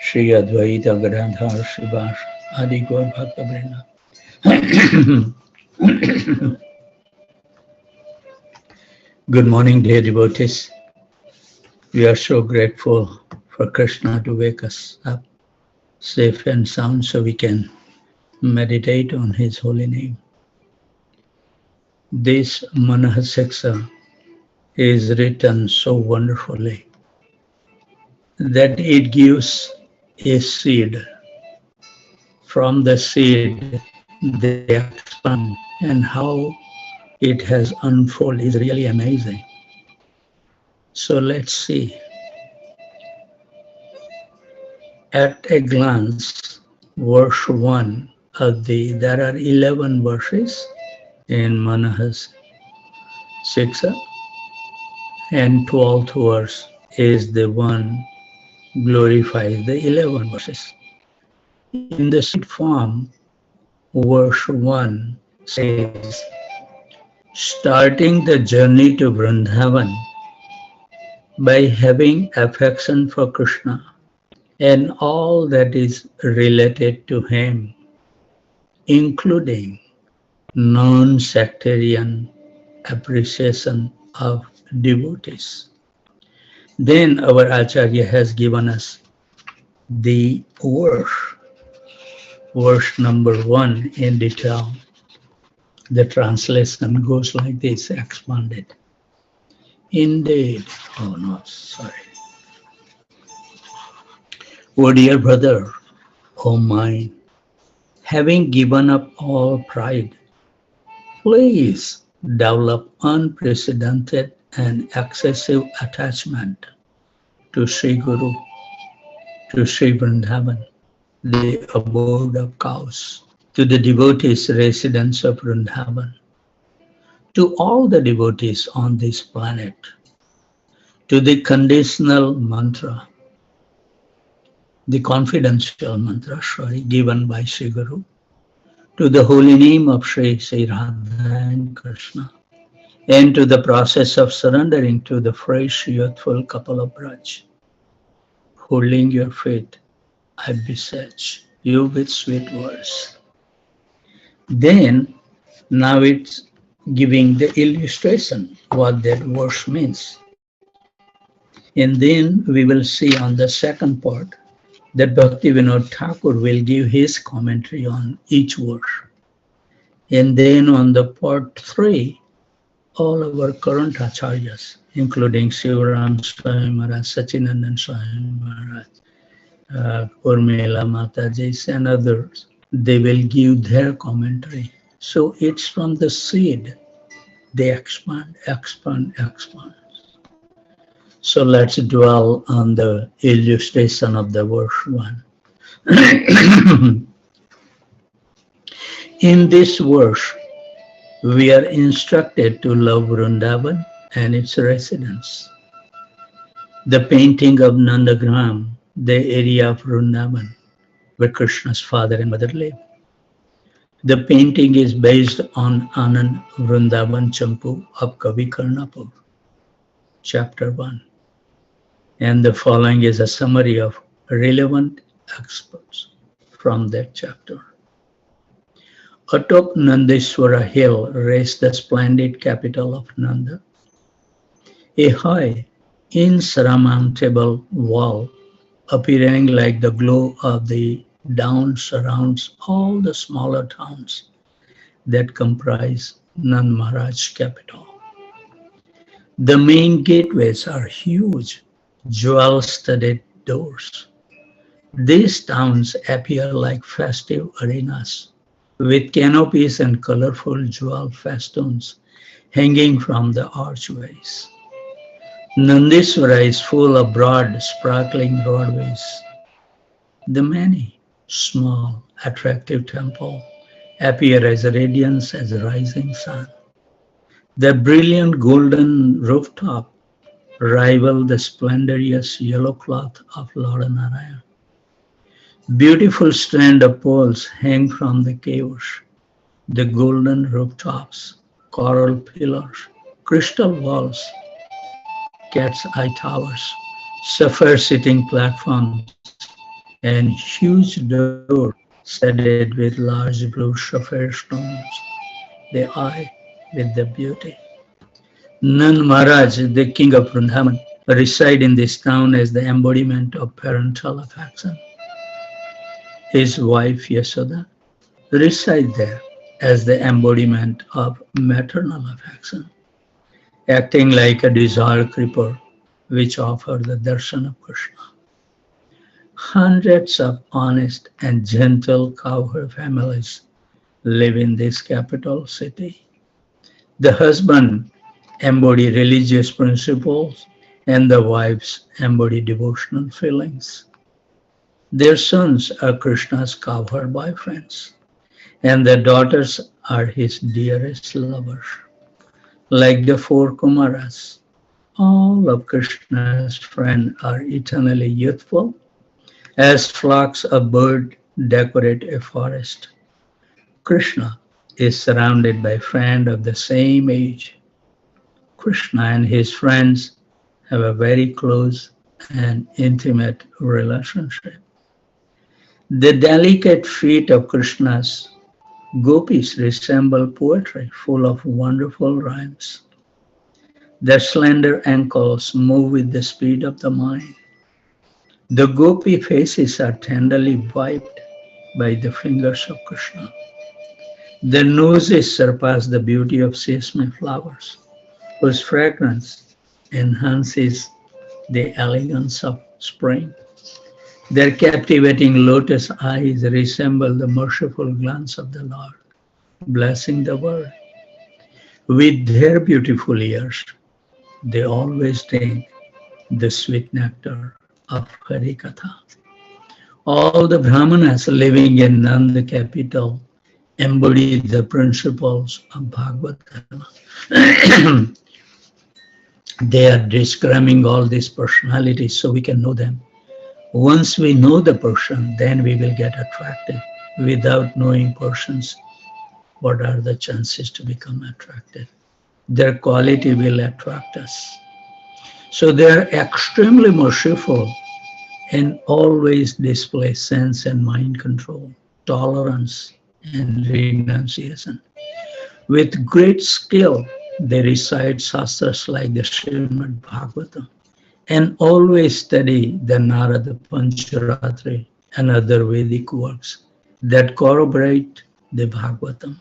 Shri Advaita Gadadhar Srivas Adi Gaur Bhakta Vrinda. Good morning, dear devotees. We are so grateful for Krishna to wake us up safe and sound so we can meditate on His holy name. This Manahasiksa is written so wonderfully that it gives a seed. From the seed, they expand, and how it has unfolded is really amazing. So let's see. At a glance, verse 1 of there are 11 verses in Manahas Siksa, and 12th verse is the one glorifies the 11 verses. In the seed form, verse 1 says, starting the journey to Vrindavan by having affection for Krishna and all that is related to him, including non-sectarian appreciation of devotees. Then our Acharya has given us the verse number 1 in detail. The translation goes like this, expanded. Indeed, oh no, sorry. O dear brother, O mine, having given up all pride, please develop unprecedented and excessive attachment to Sri Guru, to Sri Vrindavan, the abode of cows, to the devotees residents of Vrindavan, to all the devotees on this planet, to the conditional mantra, the confidential mantra, given by Sri Guru, to the holy name of Sri Radha and Krishna, and to the process of surrendering to the fresh, youthful couple of Braj. Holding your feet, I beseech you with sweet words. Then, now it's giving the illustration, what that verse means. And then we will see on the second part that Bhakti Vinod Thakur will give his commentary on each verse. And then on the part 3, all our current acharyas, including Sivaram Swami Maharaj, Sachinandan Swami Maharaj, Urmila Mataji and others, they will give their commentary. So it's from the seed, they expand. So let's dwell on the illustration of the verse 1. In this verse, we are instructed to love Vrindavan and its residents. The painting of Nandagram, the area of Vrindavan, where Krishna's father and mother live. The painting is based on Anand Vrindavan Champu of Kavi Karnapur, chapter 1. And the following is a summary of relevant experts from that chapter. Atop Nandeswara hill rests the splendid capital of Nanda. A high, insurmountable wall appearing like the glow of the dawn surrounds all the smaller towns that comprise Nand Maharaj's capital. The main gateways are huge, jewel-studded doors. These towns appear like festive arenas with canopies and colorful jewel festoons hanging from the archways. Nandeswara is full of broad, sparkling roadways. The many small, attractive temples appear as radiance as a rising sun. The brilliant golden rooftop rival the splendorous yellow cloth of Lord Narayan. Beautiful strand of poles hang from the caves, the golden rooftops, coral pillars, crystal walls, cat's eye towers, sapphire sitting platforms, and huge door studded with large blue sapphire stones, the eye with the beauty. Nand Maharaj, the king of Vrindavan, reside in this town as the embodiment of parental affection. His wife Yashoda reside there as the embodiment of maternal affection, acting like a desire creeper which offer the darshan of Krishna. Hundreds of honest and gentle cowherd families live in this capital city. The husband embody religious principles and the wives embody devotional feelings. Their sons are Krishna's cowherd boyfriends, and their daughters are his dearest lovers. Like the four Kumaras, all of Krishna's friends are eternally youthful, as flocks of birds decorate a forest. Krishna is surrounded by friends of the same age. Krishna and his friends have a very close and intimate relationship. The delicate feet of Krishna's gopis resemble poetry full of wonderful rhymes. Their slender ankles move with the speed of the mind. The gopi faces are tenderly wiped by the fingers of Krishna. Their noses surpass the beauty of sesame flowers, whose fragrance enhances the elegance of spring. Their captivating lotus eyes resemble the merciful glance of the Lord, blessing the world. With their beautiful ears, they always drink the sweet nectar of Harikatha. All the Brahmanas living in Nanda capital embody the principles of Bhagavad-gita. They are describing all these personalities so we can know them. Once we know the person, then we will get attracted. Without knowing persons, what are the chances to become attracted? Their quality will attract us. So they are extremely merciful and always display sense and mind control, tolerance, and renunciation. With great skill, they recite shastras like the Srimad Bhagavatam and always study the Narada Pancharatri and other Vedic works that corroborate the Bhagavatam.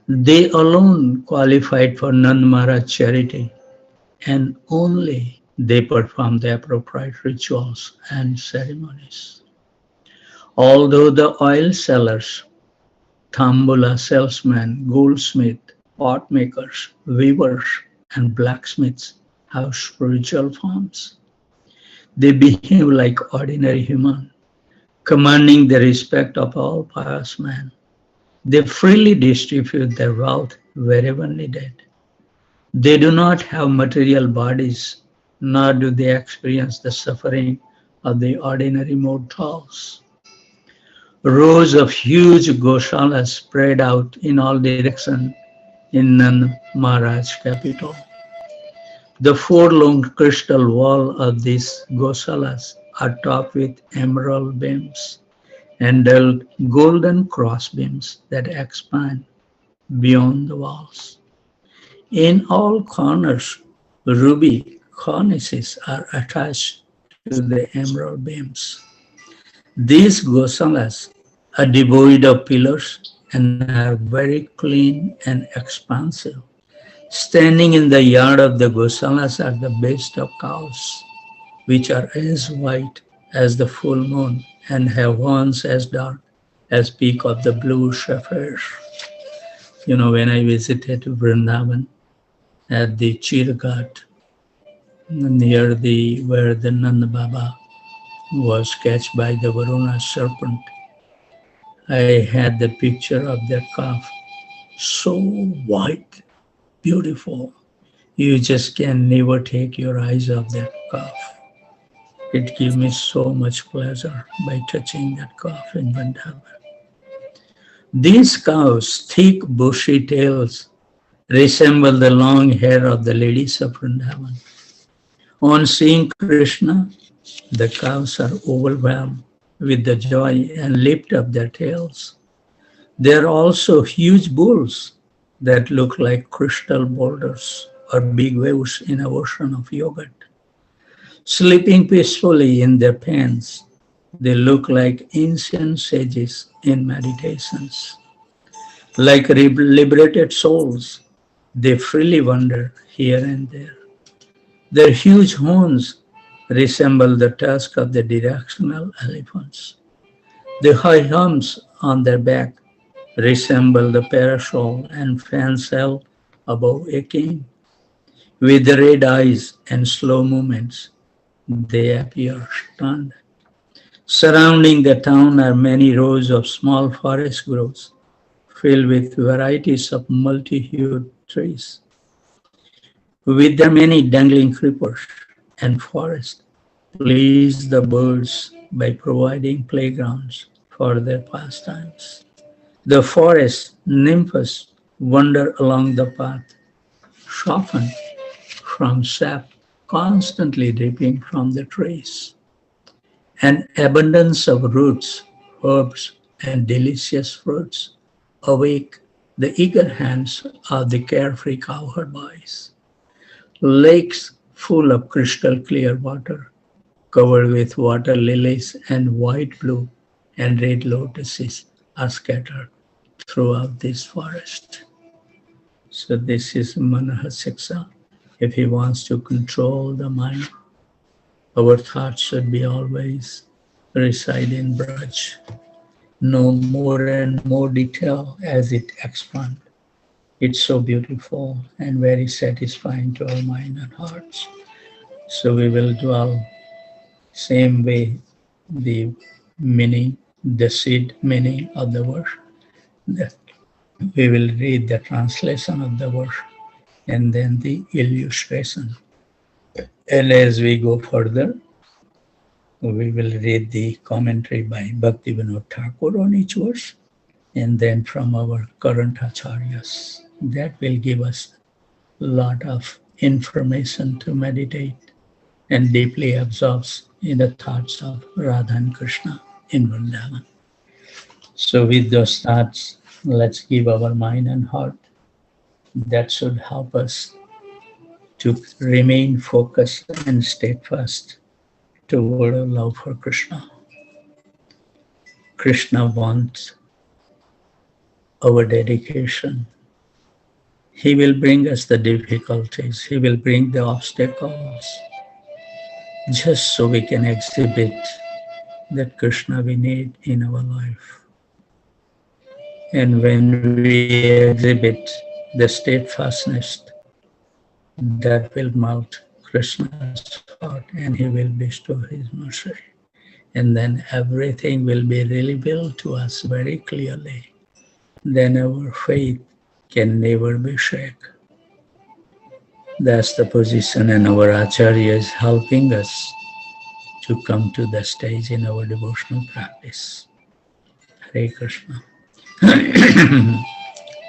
They alone qualified for Nand Maharaj charity, and only they perform the appropriate rituals and ceremonies. Although the oil sellers, tambula salesmen, goldsmith, pot makers, weavers, and blacksmiths have spiritual forms, they behave like ordinary human, commanding the respect of all pious men. They freely distribute their wealth wherever needed. They do not have material bodies, nor do they experience the suffering of the ordinary mortals. Rows of huge goshalas spread out in all directions in Nand Maharaj capital. The four long crystal wall of these goshalas are topped with emerald beams and golden cross beams that expand beyond the walls. In all corners, ruby cornices are attached to the emerald beams. These gosalas are devoid of pillars and are very clean and expansive. Standing in the yard of the gosalas are the best of cows, which are as white as the full moon and have horns as dark as peak of the blue sapphire. You know, when I visited Vrindavan at the Chirghat, near where the Nanda Baba was catched by the Varuna serpent, I had the picture of that calf, so white, beautiful. You just can never take your eyes off that calf. It gives me so much pleasure by touching that calf in Vrindavan. These cows' thick bushy tails resemble the long hair of the ladies of Vrindavan. On seeing Krishna, the cows are overwhelmed with the joy and lift up their tails. There are also huge bulls that look like crystal boulders or big waves in an ocean of yogurt. Sleeping peacefully in their pens, they look like ancient sages in meditations. Like liberated souls, they freely wander here and there. Their huge horns resemble the tusk of the directional elephants. The high humps on their back resemble the parasol and fans held above a king. With the red eyes and slow movements, they appear stunned. Surrounding the town are many rows of small forest groves filled with varieties of multi-hued trees. With their many dangling creepers and forests, please the birds by providing playgrounds for their pastimes. The forest nymphs wander along the path, softened from sap constantly dripping from the trees. An abundance of roots, herbs, and delicious fruits awake the eager hands of the carefree cowherd boys. Lakes full of crystal clear water, covered with water lilies and white, blue, and red lotuses are scattered throughout this forest. So this is Manahasiksa. If he wants to control the mind, our thoughts should be always reside in Braj. Know more and more detail as it expands. It's so beautiful and very satisfying to our mind and hearts. So we will dwell same way the meaning, the seed meaning of the verse. We will read the translation of the verse and then the illustration. And as we go further, we will read the commentary by Bhaktivinoda Thakur on each verse, and then from our current acharyas. That will give us a lot of information to meditate and deeply absorb in the thoughts of Radha and Krishna in Vrindavan. So with those thoughts, let's give our mind and heart. That should help us to remain focused and steadfast toward our love for Krishna. Krishna wants our dedication. He will bring us the difficulties. He will bring the obstacles just so we can exhibit that Krishna we need in our life. And when we exhibit the steadfastness, that will melt Krishna's heart and he will bestow his mercy. And then everything will be revealed to us very clearly. Then our faith can never be shaken. That's the position, and our Acharya is helping us to come to the stage in our devotional practice. Hare Krishna.